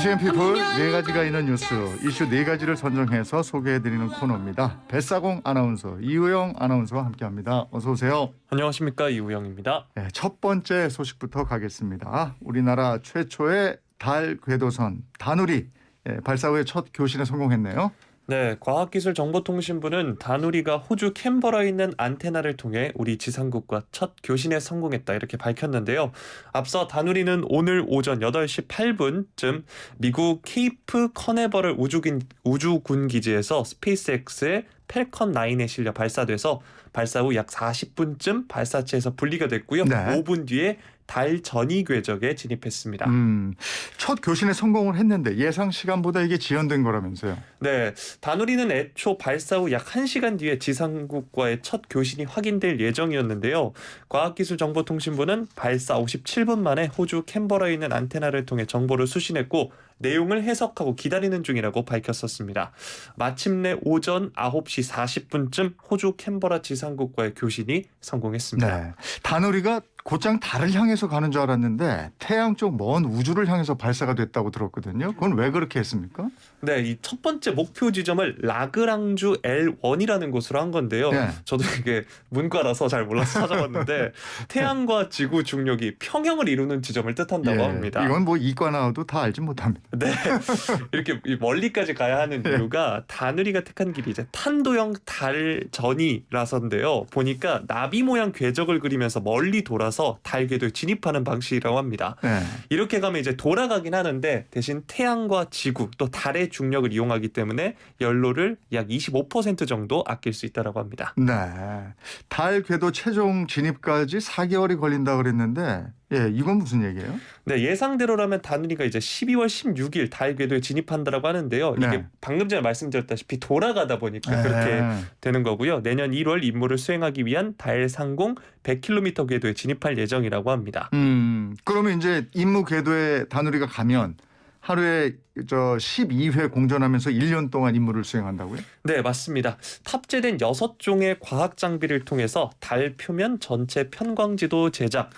시앤피플 네 가지가 있는 뉴스, 이슈 네 가지를 선정해서 소개해드리는 코너입니다. 뱃사공 아나운서, 이우영 아나운서와 함께합니다. 어서 오세요. 안녕하십니까, 이우영입니다. 네, 첫 번째 소식부터 가겠습니다. 우리나라 최초의 달 궤도선 다누리 발사 후에 첫 교신에 성공했네요. 네, 과학기술정보통신부는 다누리가 호주 캔버라에 있는 안테나를 통해 우리 지상국과 첫 교신에 성공했다 이렇게 밝혔는데요. 앞서 다누리는 오늘 오전 8시 8분쯤 미국 케이프 커네버럴 우주군 기지에서 스페이스X의 펠컨 9에 실려 발사돼서 발사 후 약 40분쯤 발사체에서 분리가 됐고요. 네. 5분 뒤에 달 전이 궤적에 진입했습니다. 첫 교신에 성공을 했는데 예상 시간보다 이게 지연된 거라면서요. 네, 다누리는 애초 발사 후 약 1시간 뒤에 지상국과의 첫 교신이 확인될 예정이었는데요. 과학기술정보통신부는 발사 57분 만에 호주 캔버라에 있는 안테나를 통해 정보를 수신했고 내용을 해석하고 기다리는 중이라고 밝혔었습니다. 마침내 오전 9시 40분쯤 호주 캔버라 지상국과의 교신이 성공했습니다. 네, 다누리가 곧장 달을 향해서 가는 줄 알았는데 태양 쪽 먼 우주를 향해서 발사가 됐다고 들었거든요. 그건 왜 그렇게 했습니까? 네, 이 첫 번째 목표 지점을 라그랑주 L1이라는 곳으로 한 건데요. 네. 저도 이게 문과라서 잘 몰라서 찾아봤는데 태양과 지구 중력이 평형을 이루는 지점을 뜻한다고 합니다. 이건 뭐 이과 나와도 다 알지 못합니다. 네, 이렇게 멀리까지 가야 하는 이유가 다누리가 택한 길이 이제 탄도형 달 전이라서인데요. 보니까 나비 모양 궤적을 그리면서 멀리 돌아서 달 궤도에 진입하는 방식이라고 합니다. 네. 이렇게 가면 이제 돌아가긴 하는데 대신 태양과 지구 또 달의 중력을 이용하기 때문에 연료를 약 25% 정도 아낄 수 있다고 합니다. 네. 달 궤도 최종 진입까지 4개월이 걸린다 그랬는데 이건 무슨 얘기예요? 네, 예상대로라면 다누리가 이제 12월 16일 달 궤도에 진입한다고 하는데요. 이게 네. 방금 전에 말씀드렸다시피 돌아가다 보니까 그렇게 되는 거고요. 내년 1월 임무를 수행하기 위한 달 상공 100km 궤도에 진입할 예정이라고 합니다. 그러면 이제 임무 궤도에 다누리가 가면 하루에 12회 공전하면서 1년 동안 임무를 수행한다고요? 네, 맞습니다. 탑재된 6종의 과학 장비를 통해서 달 표면 전체 편광지도 제작,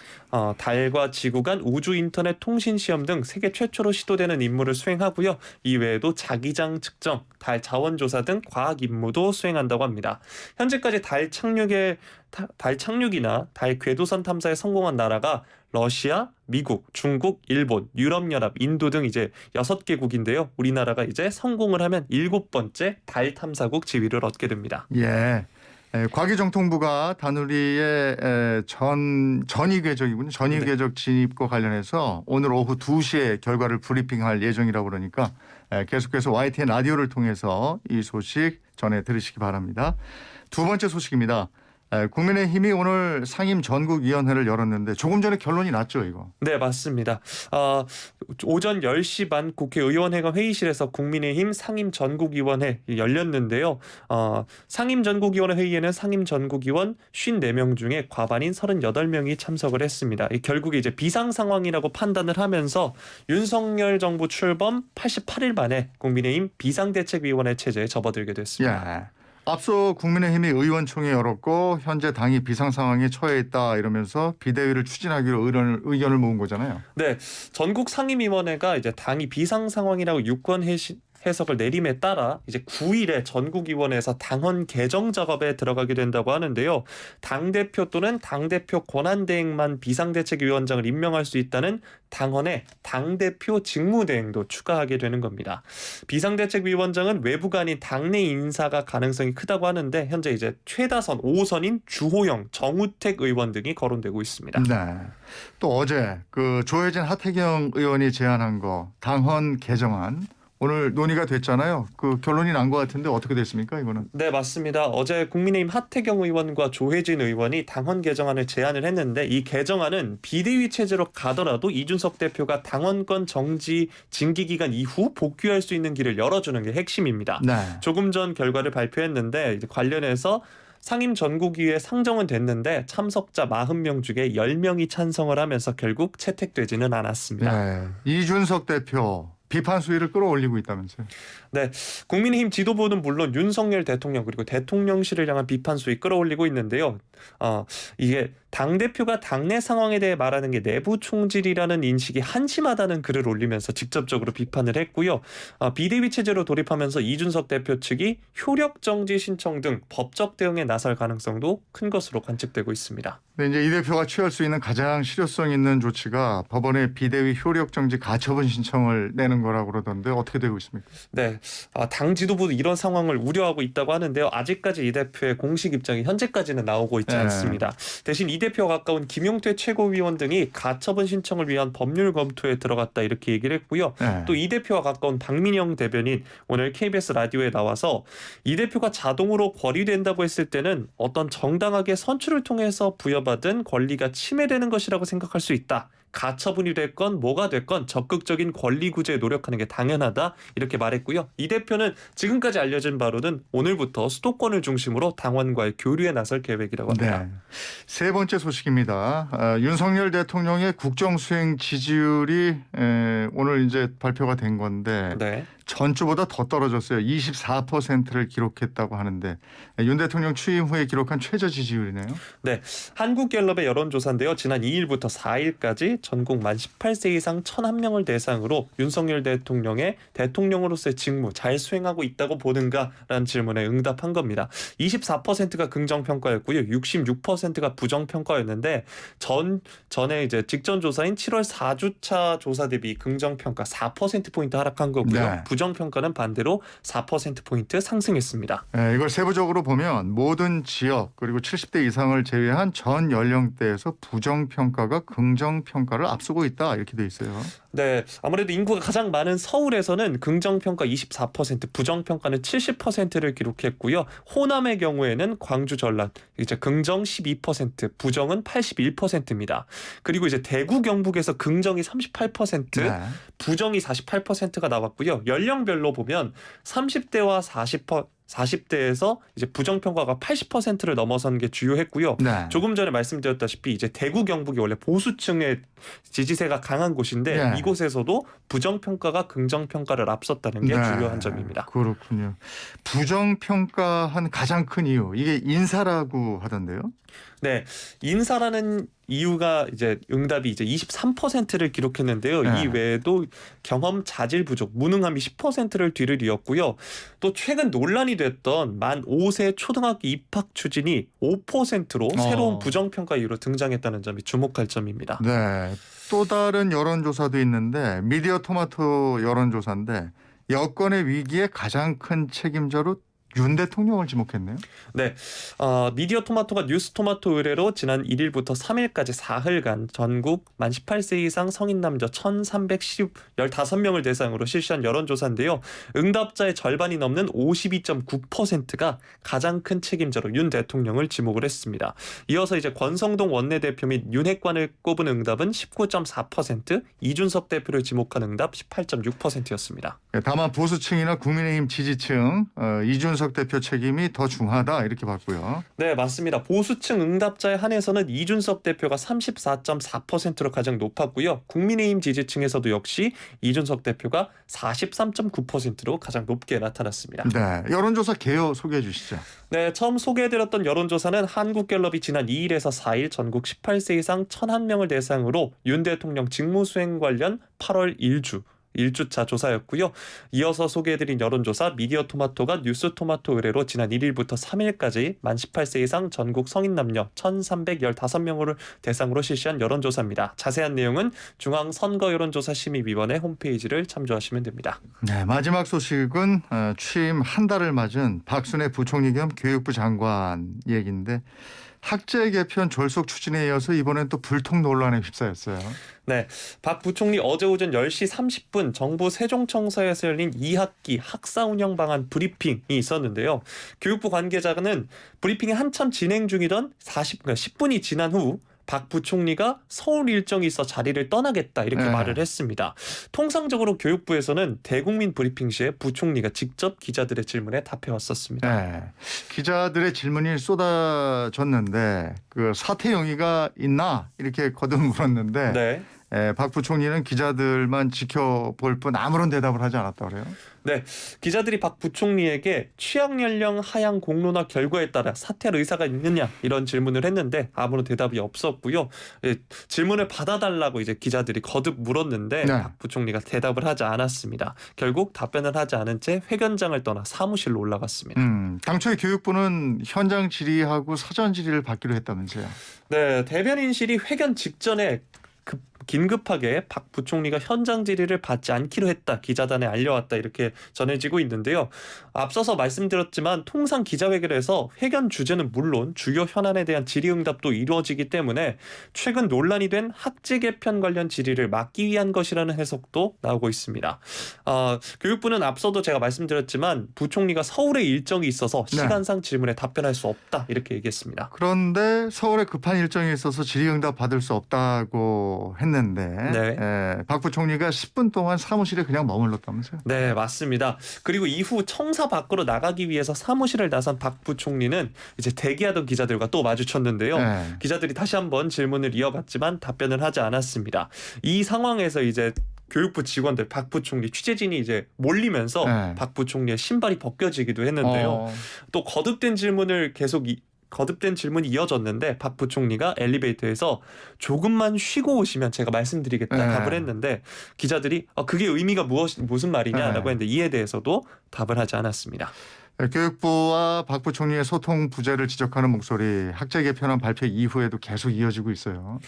달과 지구 간 우주 인터넷 통신 시험 등 세계 최초로 시도되는 임무를 수행하고요. 이외에도 자기장 측정, 달 자원 조사 등 과학 임무도 수행한다고 합니다. 현재까지 달 착륙이나 달 궤도선 탐사에 성공한 나라가 러시아, 미국, 중국, 일본, 유럽연합, 인도 등 이제 6개국인데요. 우리나라가 이제 성공을 하면 7번째 달 탐사국 지위를 얻게 됩니다. 예. 과기정통부가 다누리의 전이 궤적이군요. 전이 네. 궤적 진입과 관련해서 오늘 오후 2시에 결과를 브리핑할 예정이라고 그러니까 계속해서 YTN 라디오를 통해서 이 소식 전해 들으시기 바랍니다. 두 번째 소식입니다. 국민의힘이 오늘 상임 전국위원회를 열었는데 조금 전에 결론이 났죠, 이거? 네, 맞습니다. 오전 10시 반 국회의원회관 회의실에서 국민의힘 상임 전국위원회 열렸는데요. 상임 전국위원회 회의에는 상임 전국위원 54명 중에 과반인 38명이 참석을 했습니다. 결국에 이제 비상 상황이라고 판단을 하면서 윤석열 정부 출범 88일 만에 국민의힘 비상대책위원회 체제에 접어들게 됐습니다. 예. 앞서 국민의힘이 의원총회 열었고 현재 당이 비상 상황에 처해 있다 이러면서 비대위를 추진하기로 의견을 모은 거잖아요. 네, 전국 상임위원회가 이제 당이 비상 상황이라고 유권 해석을 내림에 따라 이제 9일에 전국위원회에서 당헌 개정 작업에 들어가게 된다고 하는데요. 당대표 또는 당대표 권한대행만 비상대책위원장을 임명할 수 있다는 당헌에 당대표 직무대행도 추가하게 되는 겁니다. 비상대책위원장은 외부가 아닌 당내 인사가 가능성이 크다고 하는데 현재 이제 최다선 5선인 주호영, 정우택 의원 등이 거론되고 있습니다. 네. 또 어제 조혜진 하태경 의원이 제안한 거 당헌 개정안 오늘 논의가 됐잖아요. 결론이 난 것 같은데 어떻게 됐습니까, 이거는? 네, 맞습니다. 어제 국민의힘 하태경 의원과 조혜진 의원이 당헌 개정안을 제안을 했는데 이 개정안은 비대위 체제로 가더라도 이준석 대표가 당원권 정지 징계 기간 이후 복귀할 수 있는 길을 열어주는 게 핵심입니다. 네. 조금 전 결과를 발표했는데 이제 관련해서 상임 전국위에 상정은 됐는데 참석자 40명 중에 10명이 찬성을 하면서 결국 채택되지는 않았습니다. 네. 이준석 대표 비판 수위를 끌어올리고 있다면서요? 네, 국민의힘 지도부는 물론 윤석열 대통령 그리고 대통령실을 향한 비판 수위 끌어올리고 있는데요. 이게 당대표가 당내 상황에 대해 말하는 게 내부 총질이라는 인식이 한심하다는 글을 올리면서 직접적으로 비판을 했고요. 비대위 체제로 돌입하면서 이준석 대표 측이 효력 정지 신청 등 법적 대응에 나설 가능성도 큰 것으로 관측되고 있습니다. 네, 이제 이 대표가 취할 수 있는 가장 실효성 있는 조치가 법원에 비대위 효력 정지 가처분 신청을 내는 거라고 그러던데 어떻게 되고 있습니까? 네, 당 지도부도 이런 상황을 우려하고 있다고 하는데요. 아직까지 이 대표의 공식 입장이 현재까지는 나오고 있지 않습니다. 대신 이 대표가 가까운 김용태 최고위원 등이 가처분 신청을 위한 법률 검토에 들어갔다 이렇게 얘기를 했고요. 또 이 대표와 가까운 박민영 대변인 오늘 KBS 라디오에 나와서 이 대표가 자동으로 거리된다고 했을 때는 어떤 정당하게 선출을 통해서 부여받은 권리가 침해되는 것이라고 생각할 수 있다. 가처분이 됐건 뭐가 됐건 적극적인 권리 구제에 노력하는 게 당연하다 이렇게 말했고요. 이 대표는 지금까지 알려진 바로는 오늘부터 수도권을 중심으로 당원과의 교류에 나설 계획이라고 합니다. 네. 세 번째 소식입니다. 윤석열 대통령의 국정수행 지지율이 오늘 이제 발표가 된 건데 네. 전주보다 더 떨어졌어요. 24%를 기록했다고 하는데 윤 대통령 취임 후에 기록한 최저 지지율이네요. 네, 한국갤럽의 여론조사인데요. 지난 2일부터 4일까지 전국 만 18세 이상 1,001명을 대상으로 윤석열 대통령의 대통령으로서의 직무 잘 수행하고 있다고 보는가라는 질문에 응답한 겁니다. 24%가 긍정평가였고요. 66%가 부정평가였는데 전에 이제 직전 조사인 7월 4주차 조사 대비 긍정평가 4%포인트 하락한 거고요. 네. 부정평가는 반대로 4%포인트 상승했습니다. 네, 이걸 세부적으로 보면 모든 지역 그리고 70대 이상을 제외한 전 연령대에서 부정평가가 긍정평가를 앞서고 있다 이렇게 돼 있어요. 네, 아무래도 인구가 가장 많은 서울에서는 긍정평가 24%, 부정평가는 70%를 기록했고요. 호남의 경우에는 광주, 전라 이제 긍정 12%, 부정은 81%입니다. 그리고 이제 대구, 경북에서 긍정이 38%, 네. 부정이 48%가 나왔고요. 연령별로 보면 30대와 40대에서 이제 부정평가가 80%를 넘어선 게 주요했고요. 네. 조금 전에 말씀드렸다시피 이제 대구 경북이 원래 보수층의 지지세가 강한 곳인데 네. 이곳에서도 부정평가가 긍정평가를 앞섰다는 게 네. 중요한 점입니다. 그렇군요. 부정평가한 가장 큰 이유 이게 인사라고 하던데요. 네, 인사라는 이유가 이제 응답이 이제 23%를 기록했는데요. 네. 이 외에도 경험 자질 부족, 무능함이 10%를 뒤를 이었고요. 또 최근 논란이 됐던 만 5세 초등학교 입학 추진이 5%로 새로운 부정평가 이유로 등장했다는 점이 주목할 점입니다. 네. 또 다른 여론조사도 있는데 미디어 토마토 여론조사인데 여권의 위기에 가장 큰 책임자로 윤 대통령을 지목했네요. 네, 미디어 토마토가 뉴스 토마토 의뢰로 지난 1일부터 3일까지 4흘간 전국 만 18세 이상 성인 남자 1,315명을 대상으로 실시한 여론조사인데요. 응답자의 절반이 넘는 52.9%가 가장 큰 책임자로 윤 대통령을 지목을 했습니다. 이어서 이제 권성동 원내대표 및 윤핵관을 꼽은 응답은 19.4%, 이준석 대표를 지목한 응답 18.6%였습니다. 다만 보수층이나 국민의힘 지지층 이준석 대표 책임이 더 중하다 이렇게 봤고요. 네, 맞습니다. 보수층 응답자에 한해서는 이준석 대표가 34.4%로 가장 높았고요. 국민의힘 지지층에서도 역시 이준석 대표가 43.9%로 가장 높게 나타났습니다. 네, 여론조사 개요 소개해 주시죠. 네, 처음 소개해드렸던 여론조사는 한국갤럽이 지난 2일에서 4일 전국 18세 이상 1,001명을 대상으로 윤 대통령 직무수행 관련 8월 1주차 조사였고요. 이어서 소개해드린 여론조사 미디어 토마토가 뉴스 토마토 의뢰로 지난 1일부터 3일까지 만 18세 이상 전국 성인 남녀 1,315명을 대상으로 실시한 여론조사입니다. 자세한 내용은 중앙선거여론조사심의위원회 홈페이지를 참조하시면 됩니다. 네, 마지막 소식은 취임 한 달을 맞은 박순애 부총리 겸 교육부 장관 얘기인데 학제 개편 졸속 추진에 이어서 이번엔 또 불통 논란에 휩싸였어요. 네, 박 부총리 어제 오전 10시 30분 정부 세종청사에서 열린 2학기 학사 운영 방안 브리핑이 있었는데요. 교육부 관계자는 브리핑이 한참 진행 중이던 10분이 지난 후 박 부총리가 서울 일정이 있어 자리를 떠나겠다 이렇게 말을 했습니다. 통상적으로 교육부에서는 대국민 브리핑 시에 부총리가 직접 기자들의 질문에 답해왔었습니다. 네, 기자들의 질문이 쏟아졌는데 그 사퇴 용의가 있나 이렇게 거듭 물었는데 네. 박 부총리는 기자들만 지켜볼 뿐 아무런 대답을 하지 않았다고 그래요. 네, 기자들이 박 부총리에게 취약 연령 하향 공론화 결과에 따라 사퇴할 의사가 있느냐 이런 질문을 했는데 아무런 대답이 없었고요. 예, 질문을 받아달라고 이제 기자들이 거듭 물었는데 네. 박 부총리가 대답을 하지 않았습니다. 결국 답변을 하지 않은 채 회견장을 떠나 사무실로 올라갔습니다. 당초에 교육부는 현장 질의하고 사전 질의를 받기로 했다면서요. 네, 대변인실이 회견 직전에 긴급하게 박 부총리가 현장 질의를 받지 않기로 했다. 기자단에 알려왔다. 이렇게 전해지고 있는데요. 앞서서 말씀드렸지만 통상 기자회견에서 회견 주제는 물론 주요 현안에 대한 질의응답도 이루어지기 때문에 최근 논란이 된 학제 개편 관련 질의를 막기 위한 것이라는 해석도 나오고 있습니다. 교육부는 앞서도 제가 말씀드렸지만 부총리가 서울에 일정이 있어서 네. 시간상 질문에 답변할 수 없다. 이렇게 얘기했습니다. 그런데 서울에 급한 일정이 있어서 질의응답 받을 수 없다고 했는데 박 부총리가 10분 동안 사무실에 그냥 머물렀다면서요. 네, 맞습니다. 그리고 이후 청사 밖으로 나가기 위해서 사무실을 나선 박 부총리는 이제 대기하던 기자들과 또 마주쳤는데요. 네. 기자들이 다시 한번 질문을 이어갔지만 답변을 하지 않았습니다. 이 상황에서 이제 교육부 직원들 박 부총리 취재진이 이제 몰리면서 네. 박 부총리의 신발이 벗겨지기도 했는데요. 또 거듭된 질문이 이어졌는데 박 부총리가 엘리베이터에서 조금만 쉬고 오시면 제가 말씀드리겠다 네. 답을 했는데 기자들이 그게 의미가 무슨 말이냐라고 네. 했는데 이에 대해서도 답을 하지 않았습니다. 교육부와 박 부총리의 소통 부재를 지적하는 목소리 학제 개편안 발표 이후에도 계속 이어지고 있어요.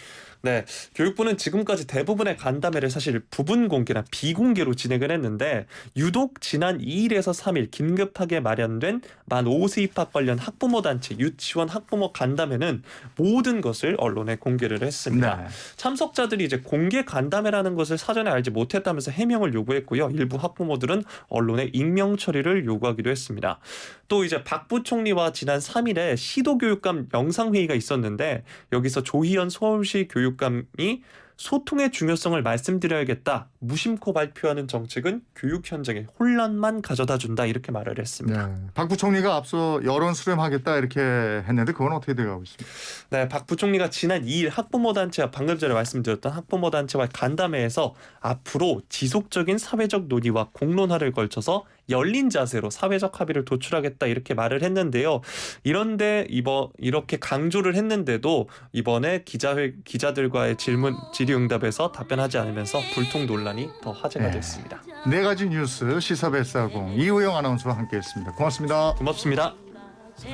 네, 교육부는 지금까지 대부분의 간담회를 사실 부분 공개나 비공개로 진행을 했는데 유독 지난 2일에서 3일 긴급하게 마련된 만 5세 입학 관련 학부모 단체 유치원 학부모 간담회는 모든 것을 언론에 공개를 했습니다. 네. 참석자들이 이제 공개 간담회라는 것을 사전에 알지 못했다면서 해명을 요구했고요. 일부 학부모들은 언론에 익명 처리를 요구하기도 했습니다. 또 이제 박 부총리와 지난 3일에 시도교육감 영상회의가 있었는데 여기서 조희연 서울시 교육감이 소통의 중요성을 말씀드려야겠다. 무심코 발표하는 정책은 교육 현장에 혼란만 가져다 준다. 이렇게 말을 했습니다. 네. 박 부총리가 앞서 여론 수렴하겠다 이렇게 했는데 그건 어떻게 돼가고 있습니까? 네, 박 부총리가 지난 2일 학부모 단체와 방금 전에 말씀드렸던 학부모 단체와 간담회에서 앞으로 지속적인 사회적 논의와 공론화를 걸쳐서 열린 자세로 사회적 합의를 도출하겠다 이렇게 말을 했는데요. 이런데 이렇게 강조를 했는데도 이번에 기자들과의 질의응답에서 답변하지 않으면서 불통 논란이 더 화제가 됐습니다. 네 가지 뉴스 시사베스하공 이우영 아나운서와 함께했습니다. 고맙습니다. 고맙습니다.